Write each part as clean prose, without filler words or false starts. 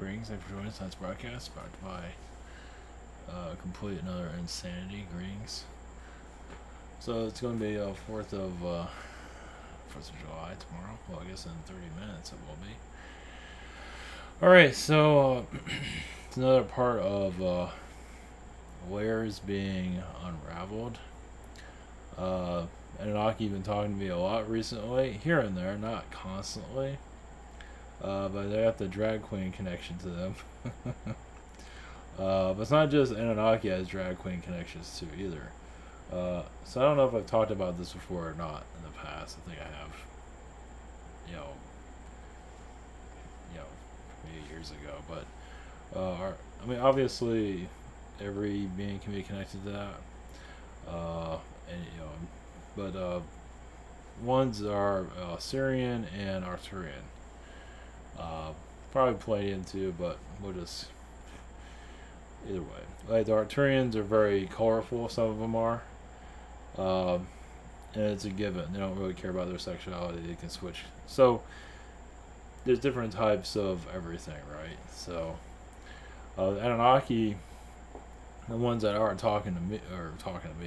Greetings, thanks for joining tonight's broadcast brought by Complete Another Insanity. Greetings. So it's going to be 4th of July tomorrow. Well, I guess in 30 minutes it will be. Alright, so it's another part of layers being unraveled. Anunnaki been talking to me a lot recently, here and there, not constantly. But they have the drag queen connection to them. But it's not just Anunnaki has drag queen connections too either. So I don't know if I've talked about this before or not in the past. I think I have. Maybe years ago. But I mean, obviously, every being can be connected to that. But ones are Syrian and Arcturian. Probably Palladian too, but we'll just either way. Like the Arcturians are very colorful. Some of them are, and it's a given. They don't really care about their sexuality. They can switch. So there's different types of everything, right? So Anunnaki, the ones that are talking to me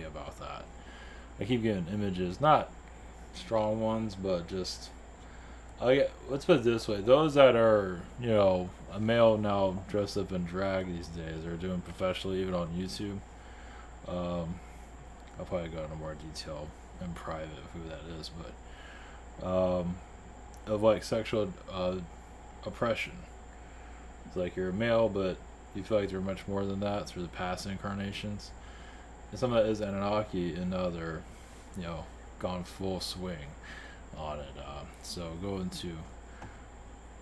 about that. I keep getting images, not strong ones, but just. Let's put it this way: those that are, a male now dressed up in drag these days, are doing professionally, even on YouTube. I'll probably go into more detail in private of who that is, but of like sexual oppression. It's like you're a male, but you feel like you're much more than that through the past incarnations. And some of that is Anunnaki, and now they're, gone full swing on it. So go into,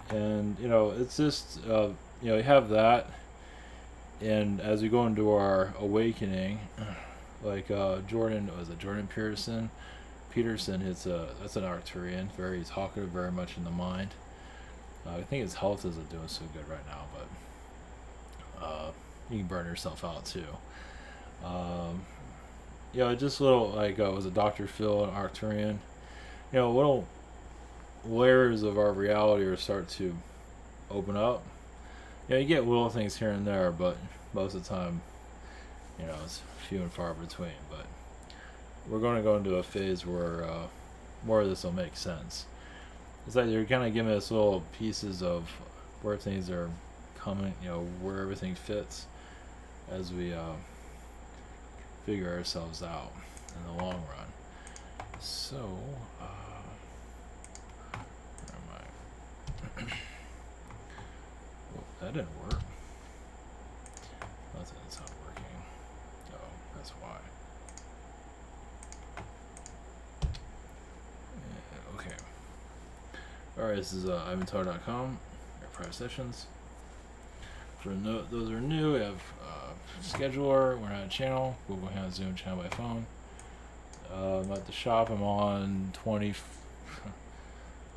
and it's just you have that, and as we go into our awakening, like Jordan Peterson. That's an Arcturian, very talkative, very much in the mind. I think his health isn't doing so good right now, but you can burn yourself out too. Just little like was a Dr. Phil, an Arcturian. Little layers of our reality are start to open up. You get little things here and there, but most of the time, it's few and far between. But we're going to go into a phase where more of this will make sense. It's like they're kind of giving us little pieces of where things are coming, where everything fits as we figure ourselves out in the long run. So, where am I? Well, that didn't work. That's not working. Oh, that's why. Yeah, okay. Alright, this is ivantar.com, our private sessions. For those who are new, we have scheduler, we're not a channel, Google Hands, Zoom, channel by phone. At the shop, I'm on 20.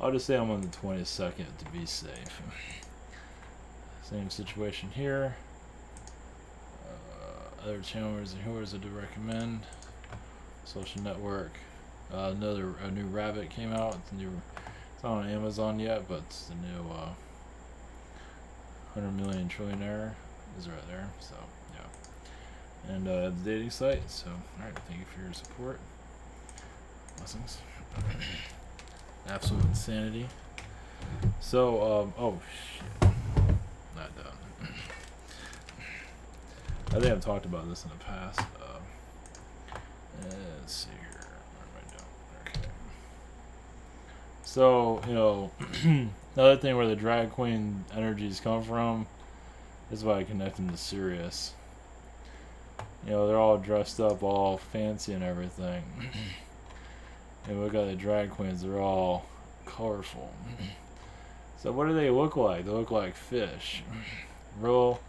I'll just say I'm on the 22nd to be safe. Same situation here. Other channels and who is it to recommend? Social network. A new rabbit came out. It's not on Amazon yet, but it's the new 100 million trillionaire is right there. So yeah, and the dating site. So all right, thank you for your support. Blessings. Absolute insanity. So oh shit, not done. I think I've talked about this in the past. Let's see here. What am I doing? Okay. So another thing where the drag queen energies come from is why I connect them to Sirius. They're all dressed up, all fancy and everything. And we got the drag queens, they're all colorful. So what do they look like? They look like fish. Real,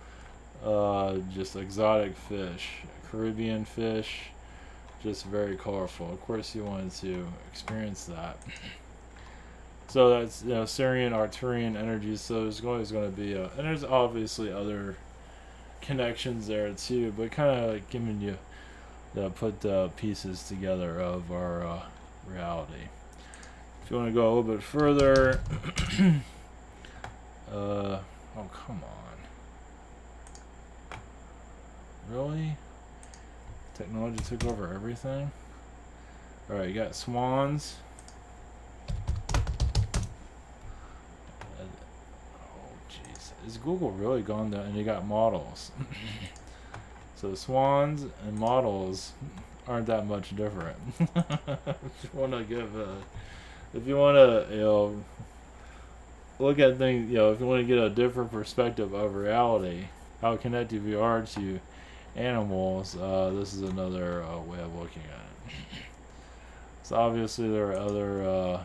just exotic fish. Caribbean fish. Just very colorful. Of course you wanted to experience that. So that's, Syrian, Arcturian energies, so there's always going to be and there's obviously other connections there too, but kind of like giving you put the pieces together of our reality. If you want to go a little bit further, Oh, come on. Really? Technology took over everything? Alright, you got swans. Oh, jeez. Is Google really gone down? And you got models. So swans and models aren't that much different. If you want to, look at things, if you want to get a different perspective of reality, how connected we are to animals, this is another way of looking at it. So obviously there are other,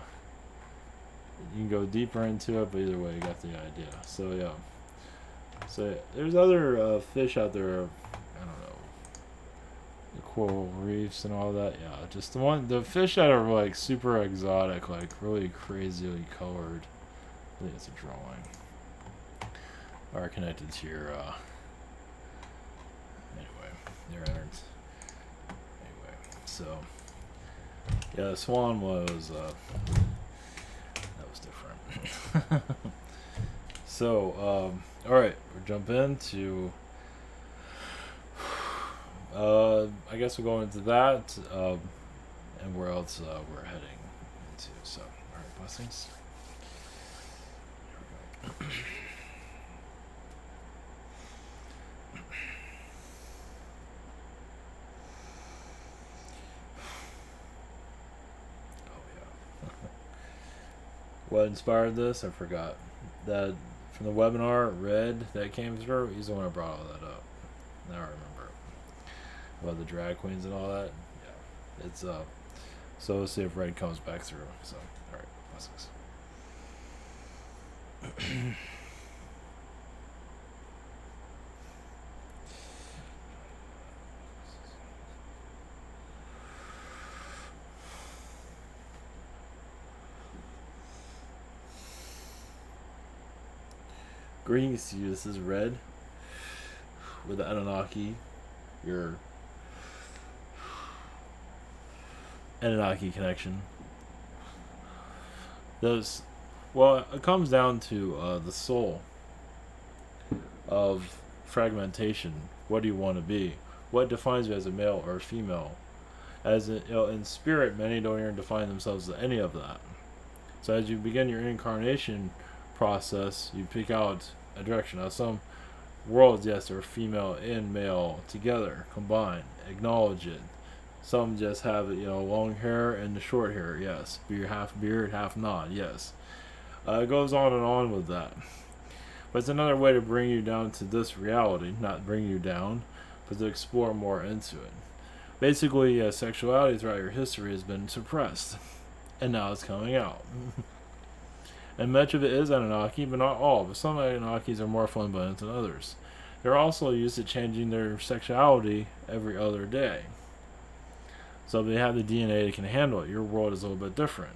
you can go deeper into it, but either way you got the idea. So yeah. So there's other fish out there, I don't know, the coral reefs and all that. Yeah, just the fish that are like super exotic, like really crazily colored. I think it's a drawing. Are connected to your anyway, your innards. Anyway, so yeah, the swan was that was different. So all right, we'll jump into. I guess we'll go into that, and where else we're heading into. So, all right, blessings. Here we go. Oh yeah. What inspired this? I forgot. That from the webinar, Red that came through. He's the one who brought all that up. Now I remember. About the drag queens and all that. Yeah. It's so we'll see if Red comes back through. So alright, blessings. Greetings to you, this is Red with the Anunnaki, your Anunnaki connection. Well, it comes down to the soul of fragmentation. What do you want to be? What defines you as a male or a female? As in spirit, many don't even define themselves as any of that. So as you begin your incarnation process, you pick out a direction. Now, some worlds, yes, are female and male together, combined. Acknowledge it. Some just have long hair and the short hair, yes. Half beard, half not, yes. It goes on with that. But it's another way to bring you down to this reality, not bring you down, but to explore more into it. Basically, sexuality throughout your history has been suppressed, and now it's coming out. And much of it is Anunnaki, but not all. But some Anunnakis are more flamboyant than others. They're also used to changing their sexuality every other day. So they have the DNA that can handle it. Your world is a little bit different.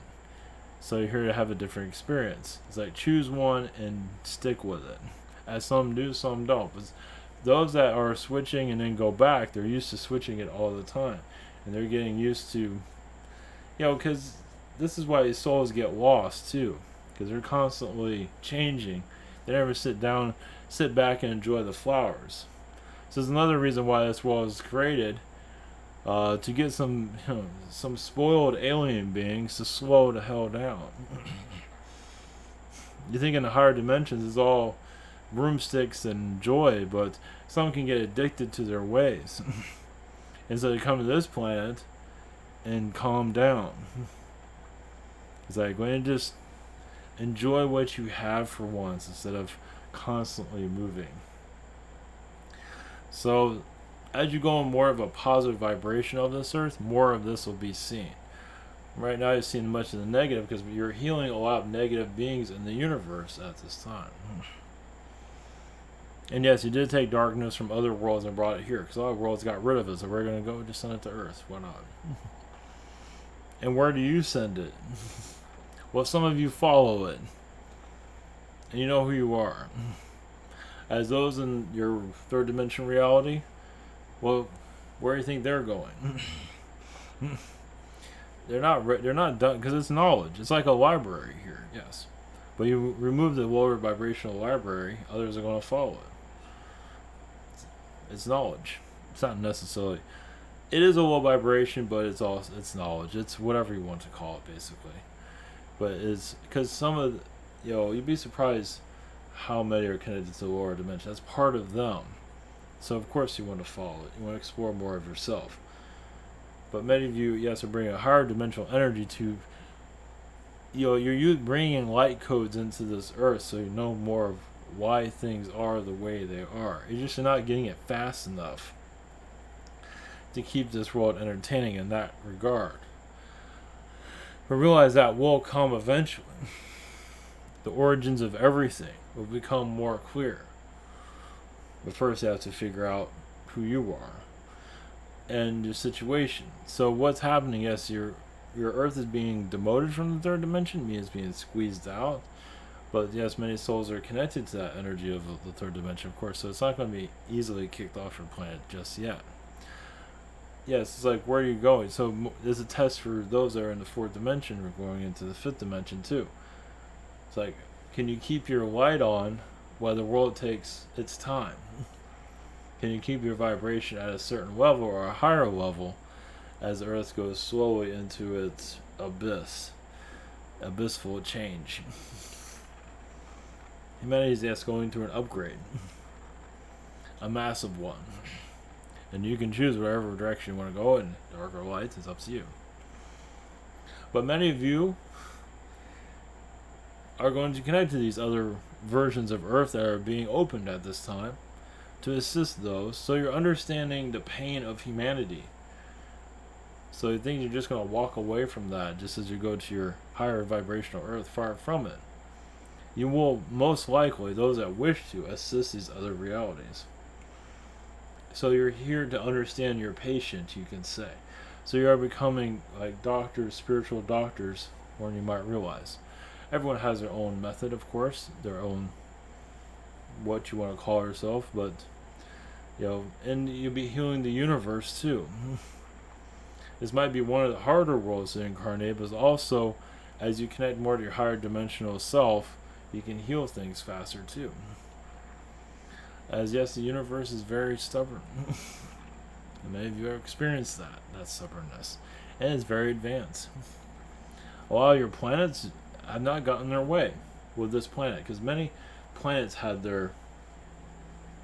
So you're here to have a different experience. It's like choose one and stick with it. As some do, some don't. But those that are switching and then go back, they're used to switching it all the time. And they're getting used to, because this is why souls get lost too. Because they're constantly changing. They never sit back and enjoy the flowers. So there's another reason why this world was created. To get some spoiled alien beings to slow the hell down. You think in the higher dimensions it's all broomsticks and joy, but some can get addicted to their ways. And so they come to this planet and calm down. It's like, when you just enjoy what you have for once instead of constantly moving. So as you go in more of a positive vibration of this earth, more of this will be seen. Right now you're seeing much of the negative because you're healing a lot of negative beings in the universe at this time. And yes, you did take darkness from other worlds and brought it here, because other worlds got rid of it, so we're going to go just send it to Earth. Why not? And where do you send it? Well, some of you follow it, and you know who you are. As those in your third dimension reality, well, where do you think they're going? They're not done, because it's knowledge. It's like a library here, yes. But you remove the lower vibrational library, others are going to follow it. It's knowledge. It's not necessarily. It is a low vibration, but it's knowledge. It's whatever you want to call it, basically. But it's because some of, you'd be surprised how many are connected to the lower dimension. That's part of them. So of course you want to follow it. You want to explore more of yourself. But many of you, yes, are bringing a higher dimensional energy to, you're bringing light codes into this earth, so you know more of why things are the way they are. You're just not getting it fast enough to keep this world entertaining in that regard. But realize that will come eventually. The origins of everything will become more clear. But first you have to figure out who you are and your situation. So what's happening? Yes, your earth is being demoted from the third dimension, means being squeezed out. But yes, many souls are connected to that energy of the third dimension, of course. So it's not going to be easily kicked off your planet just yet. Yes, it's like, where are you going? So there's a test for those that are in the fourth dimension. We're going into the fifth dimension too. It's like, can you keep your light on while the world takes its time? Can you keep your vibration at a certain level or a higher level as the earth goes slowly into its abyssful change? Humanity is, yes, going through an upgrade, a massive one. And you can choose whatever direction you want to go in, dark or light, it's up to you. But many of you are going to connect to these other versions of Earth that are being opened at this time to assist those, so you're understanding the pain of humanity. So you think you're just going to walk away from that just as you go to your higher vibrational Earth, far from it. You will most likely, those that wish to, assist these other realities. So you're here to understand your patient, you can say. So you are becoming like doctors, spiritual doctors, more than you might realize. Everyone has their own method, of course, their own, what you want to call yourself, but, and you'll be healing the universe too. This might be one of the harder roles to incarnate, but also, as you connect more to your higher dimensional self, you can heal things faster too. As yes, the universe is very stubborn. And many of you have experienced that stubbornness. And it's very advanced. A lot of your planets have not gotten their way with this planet, because many planets had their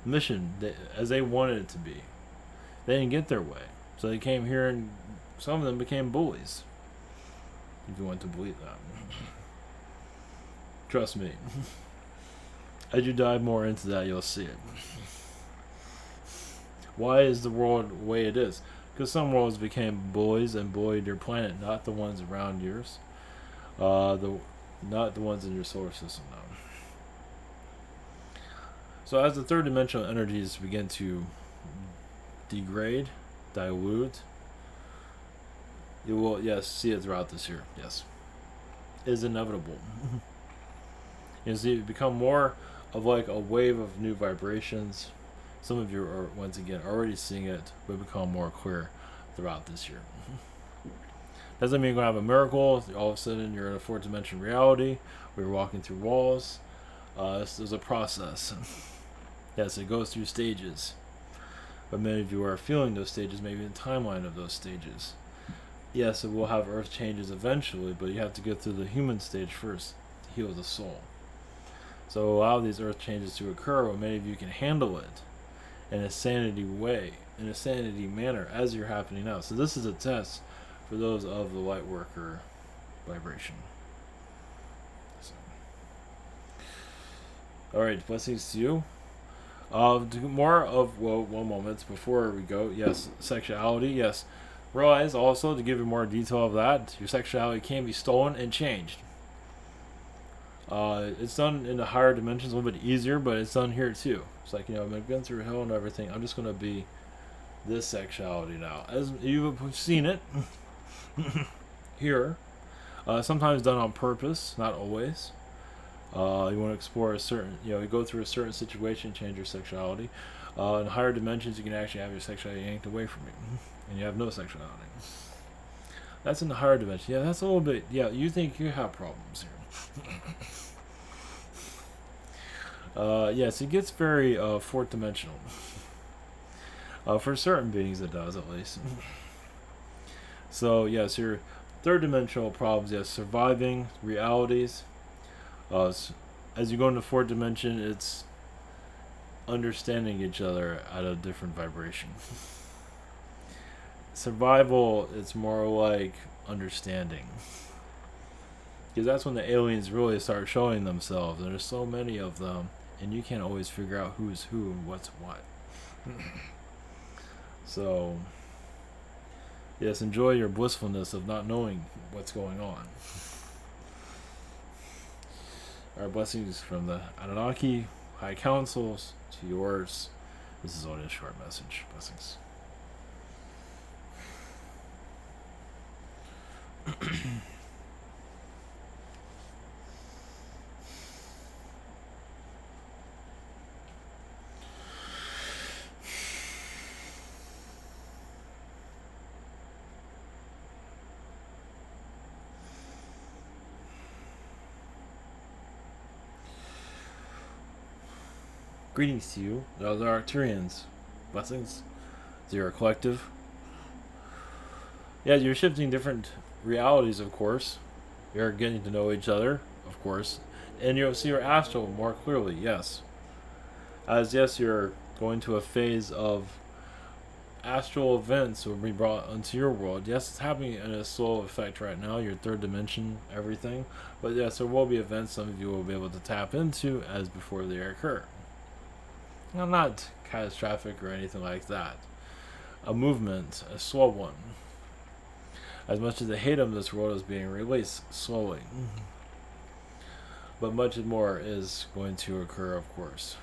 mission as they wanted it to be. They didn't get their way. So they came here and some of them became bullies. If you want to believe that. Trust me. As you dive more into that, you'll see it. Why is the world the way it is? Because some worlds became bullies and bullied your planet, not the ones around yours. Not the ones in your solar system, no. So as the third dimensional energies begin to degrade, dilute, you will, yes, see it throughout this year. Yes. It is inevitable. You see, it become more of like a wave of new vibrations. Some of you are, once again, already seeing it, but become more clear throughout this year. Doesn't mean you're going to have a miracle. All of a sudden, you're in a fourth dimension reality where you're walking through walls. This is a process. Yes, it goes through stages. But many of you are feeling those stages, maybe the timeline of those stages. Yes, it will have earth changes eventually, but you have to get through the human stage first to heal the soul. So allow these earth changes to occur where many of you can handle it in a sanity way, in a sanity manner, as you're happening now. So this is a test for those of the light worker vibration. So. Alright, blessings to you. More of, well, one moment before we go. Yes, sexuality, yes. Realize also, to give you more detail of that, your sexuality can be stolen and changed. It's done in the higher dimensions a little bit easier, but it's done here too. It's like, I've been through hell and everything. I'm just going to be this sexuality now. As you've seen it here, sometimes done on purpose, not always. You want to explore a certain, you go through a certain situation, change your sexuality. In higher dimensions, you can actually have your sexuality yanked away from you, and you have no sexuality. That's in the higher dimension. Yeah, that's a little bit, you think you have problems here. Yes, it gets very fourth dimensional. For certain beings, it does at least. So yes, your third dimensional problems. Yes, surviving realities. As you go into fourth dimension, it's understanding each other at a different vibration. Survival, it's more like understanding. Because that's when the aliens really start showing themselves. And there's so many of them, and you can't always figure out who's who and what's what. So, yes, enjoy your blissfulness of not knowing what's going on. Our blessings from the Anunnaki, High Councils, to yours. This is only a short message. Blessings. Greetings to you, the other Arcturians. Blessings. To your collective. Yeah, you're shifting different realities, of course. You're getting to know each other, of course. And you'll see your astral more clearly, yes. As yes, you're going to a phase of astral events will be brought into your world. Yes, it's happening in a slow effect right now, your third dimension, everything. But yes, there will be events some of you will be able to tap into as before they occur. Now, not catastrophic or anything like that. A movement, a slow one. As much as the hate of this world is being released slowly. But much more is going to occur, of course.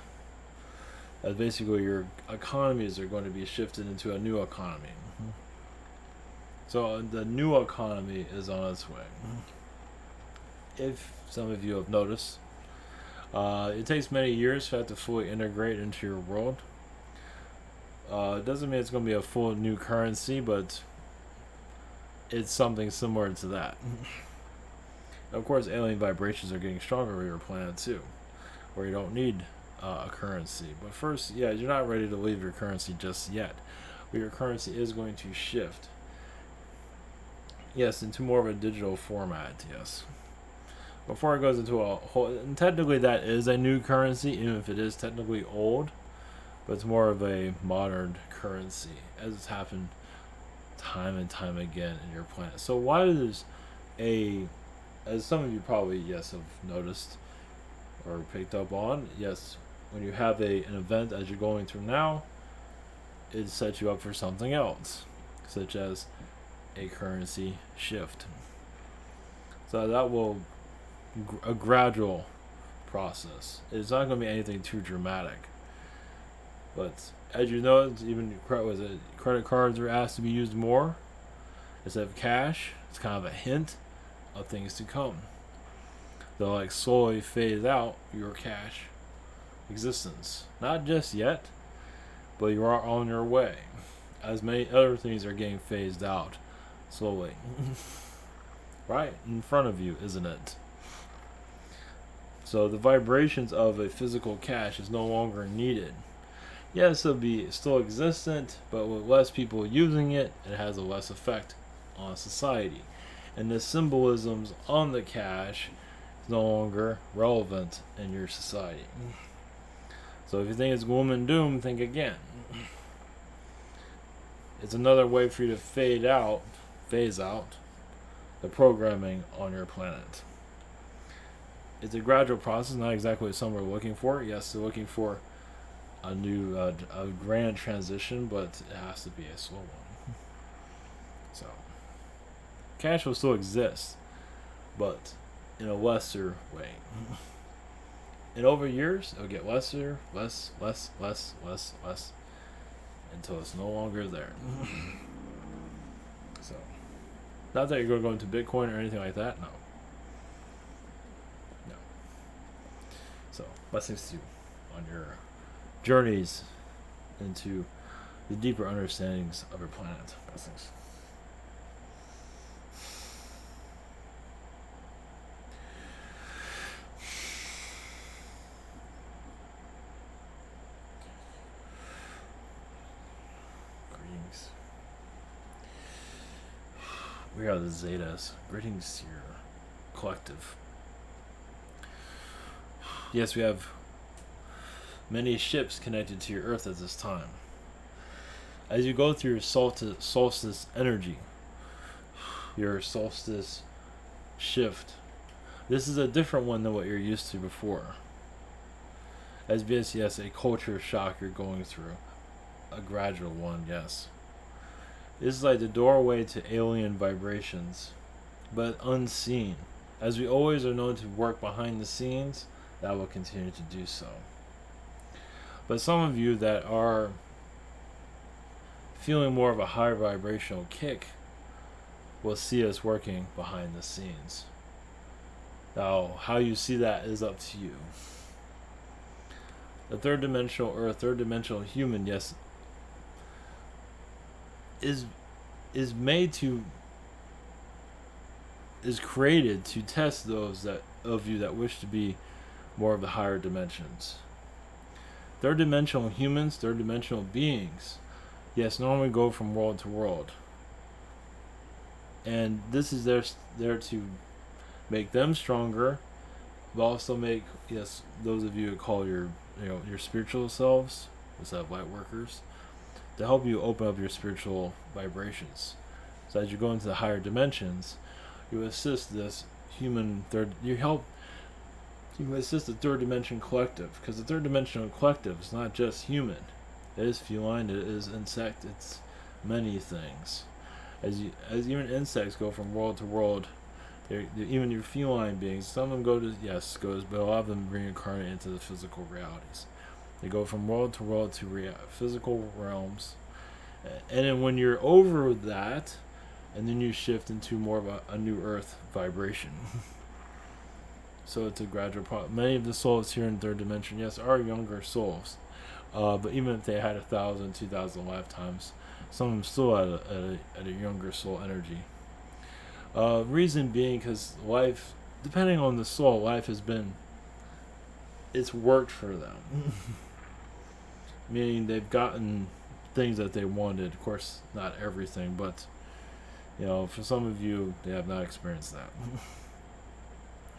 As basically your economies are going to be shifted into a new economy. So the new economy is on its way. If some of you have noticed, it takes many years for that to fully integrate into your world. It doesn't mean it's going to be a full new currency, but it's something similar to that. Of course, alien vibrations are getting stronger over your planet too, where you don't need a currency. But first, yeah, you're not ready to leave your currency just yet. But your currency is going to shift. Yes, into more of a digital format, yes. Before it goes into a whole, and technically that is a new currency, even if it is technically old, but it's more of a modern currency, as it's happened time and time again in your planet. So why does as some of you probably, yes, have noticed or picked up on, yes, when you have an event as you're going through now, it sets you up for something else, such as a currency shift. So that will a gradual process. It's not going to be anything too dramatic. But as you know, even credit cards are asked to be used more instead of cash. It's kind of a hint of things to come. They'll like slowly phase out your cash existence. Not just yet, but you are on your way. As many other things are getting phased out slowly. Right in front of you, isn't it? So the vibrations of a physical cash is no longer needed. Yes, it'll be still existent, but with less people using it, it has a less effect on society. And the symbolisms on the cash is no longer relevant in your society. So if you think it's gloom and doom, think again. It's another way for you to phase out the programming on your planet. It's a gradual process, not exactly what some are looking for. Yes, they're looking for a new, a grand transition, but it has to be a slow one. So, cash will still exist, but in a lesser way. And over years, it'll get less, until it's no longer there. So, not that you're going to go into Bitcoin or anything like that, no. So, blessings to you on your journeys into the deeper understandings of your planet. Blessings. We are the Zetas. Greetings to your collective. Yes, we have many ships connected to your Earth at this time. As you go through your solstice energy, your solstice shift, this is a different one than what you're used to before. As yes, a culture shock you're going through. A gradual one, yes. This is like the doorway to alien vibrations, but unseen. As we always are known to work behind the scenes, that will continue to do so. But some of you that are feeling more of a higher vibrational kick will see us working behind the scenes. Now, how you see that is up to you. The third dimensional Earth, third dimensional human, yes, is created to test those that of you that wish to be more of the higher dimensions. Third dimensional humans, third dimensional beings, yes, normally go from world to world. And this is there to make them stronger, but also make, yes, those of you who call your spiritual selves, instead of light workers, to help you open up your spiritual vibrations. So as you go into the higher dimensions, you assist this human you assist the third dimension collective, because the third dimensional collective is not just human. It is feline, it is insect, it's many things. As even insects go from world to world, even your feline beings, some of them but a lot of them reincarnate into the physical realities. They go from world to world to physical realms, and then when you're over that, and then you shift into more of a new earth vibration. So it's a gradual process. Many of the souls here in third dimension, yes, are younger souls, but even if they had 1,000, 2,000 lifetimes, some of them still at a younger soul energy. Reason being because life, depending on the soul, life it's worked for them. Meaning they've gotten things that they wanted. Of course, not everything, but for some of you, they have not experienced that.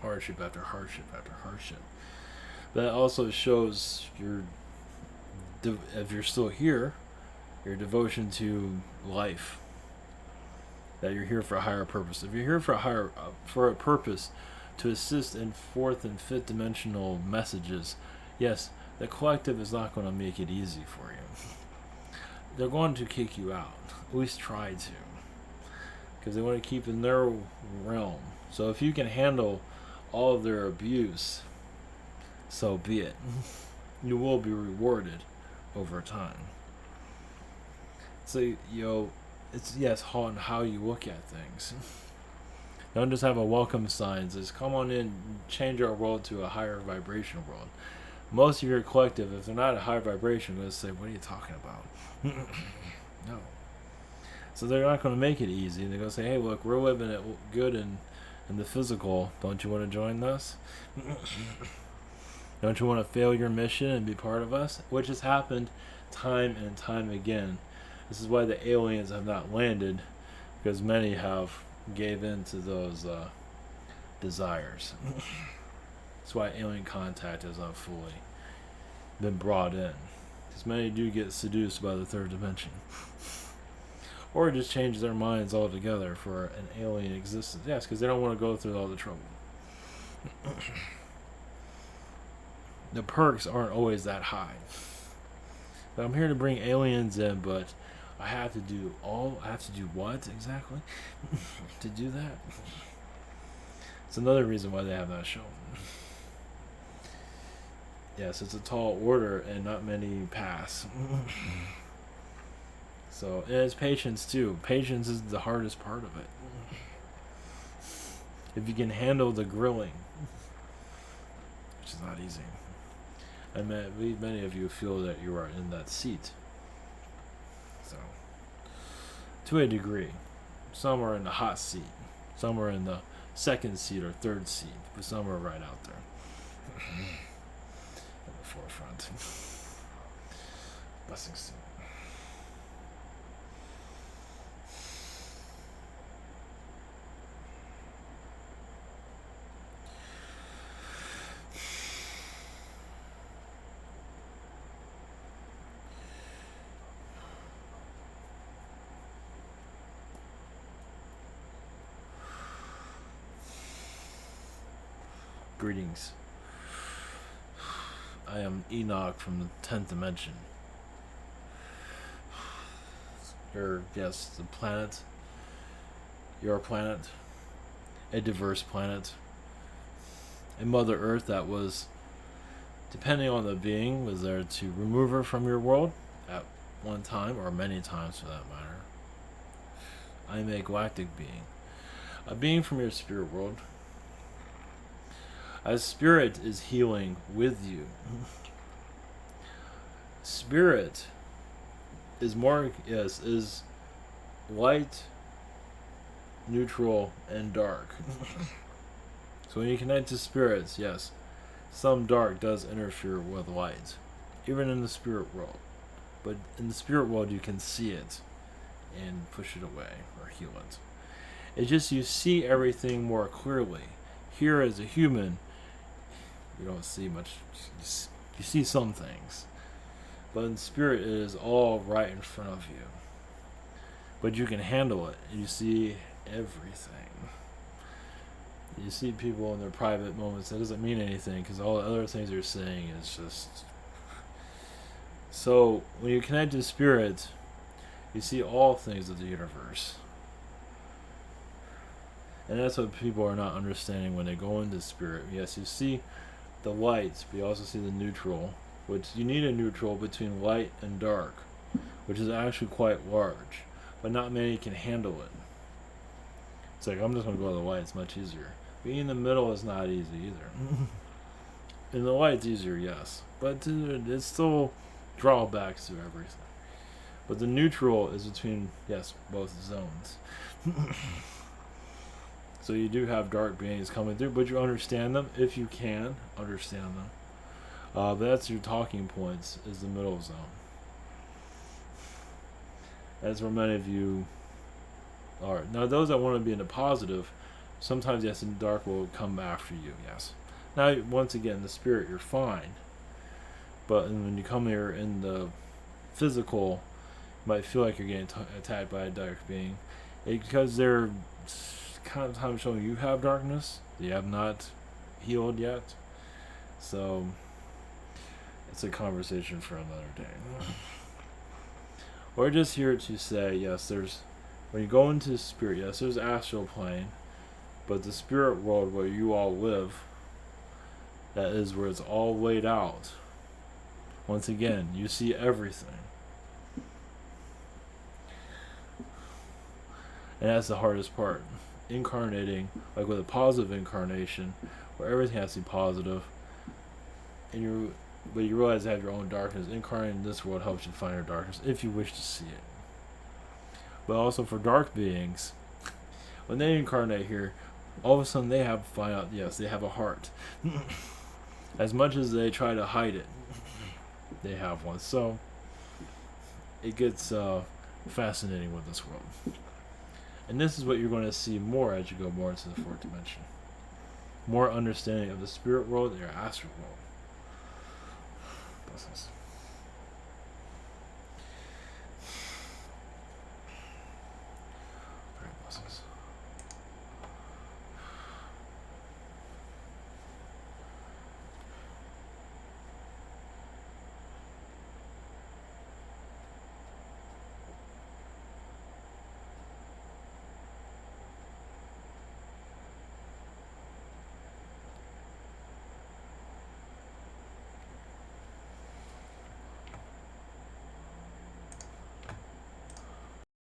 Hardship after hardship after hardship. That also shows if you're still here, your devotion to life. That you're here for a higher purpose. If you're here for a purpose to assist in fourth and fifth dimensional messages, yes, the collective is not going to make it easy for you. They're going to kick you out. At least try to. Because they want to keep in their realm. So if you can handle all of their abuse, so be it. You will be rewarded over time. So, it's on how you look at things. Don't just have a welcome sign. Just come on in, change our world to a higher vibration world. Most of your collective, if they're not a higher vibration, they're going to say, what are you talking about? No. So they're not going to make it easy. They're going to say, hey, look, we're living it good in the physical. Don't you want to join us? Don't you want to fail your mission and be part of us? Which has happened time and time again. This is why the aliens have not landed, because many have gave in to those desires. That's why alien contact has not fully been brought in. Because many do get seduced by the third dimension. Or just change their minds altogether for an alien existence. Yes, because they don't want to go through all the trouble. The perks aren't always that high. But I'm here to bring aliens in, but I have to do what exactly? To do that? It's another reason why they have not shown. Yes, it's a tall order and not many pass. So, and it's patience too. Patience is the hardest part of it. If you can handle the grilling, which is not easy. I mean, many of you feel that you are in that seat. So, to a degree. Some are in the hot seat. Some are in the second seat or third seat. But some are right out there. At the forefront. Blessings to you. Greetings. I am Enoch from the 10th dimension. Yes, the planet. Your planet. A diverse planet. A Mother Earth that was, depending on the being, was there to remove her from your world at one time, or many times for that matter. I am a galactic being. A being from your spirit world. A spirit is healing with you. Spirit is is light, neutral, and dark. So when you connect to spirits, yes, some dark does interfere with light, even in the spirit world. But in the spirit world, you can see it and push it away or heal it. It's just you see everything more clearly. Here, as a human, you don't see much. You see some things, but in spirit, it is all right in front of you. But you can handle it. You see everything. You see people in their private moments. That doesn't mean anything because all the other things they're saying is just. So when you connect to spirit, you see all things of the universe. And that's what people are not understanding when they go into spirit. Yes, you see the lights, but you also see the neutral, which you need a neutral between light and dark, which is actually quite large, but not many can handle it. It's like, I'm just going to go to the light, it's much easier. Being in the middle is not easy either. In the light's easier, yes, but it's still drawbacks to everything. But the neutral is between, yes, both zones. So you do have dark beings coming through, but you understand them if you can understand them. But that's your talking points, is the middle zone. That's where many of you are. Now, those that want to be in the positive, sometimes, yes, the dark will come after you, yes. Now, once again, the spirit, you're fine. But when you come here in the physical, you might feel like you're getting attacked by a dark being. Because they're kind of time showing you have darkness. You have not healed yet. So, it's a conversation for another day. We're just here to say, yes, when you go into spirit, yes, there's astral plane, but the spirit world where you all live, that is where it's all laid out. Once again, you see everything. And that's the hardest part. Incarnating, like with a positive incarnation, where everything has to be positive, but you realize you have your own darkness. Incarnating in this world helps you find your darkness, if you wish to see it. But also for dark beings, when they incarnate here, all of a sudden they find out, yes, they have a heart. As much as they try to hide it, they have one. So, it gets fascinating with this world. And this is what you're going to see more as you go more into the fourth dimension. More understanding of the spirit world and your astral world. Blessings. Very blessings.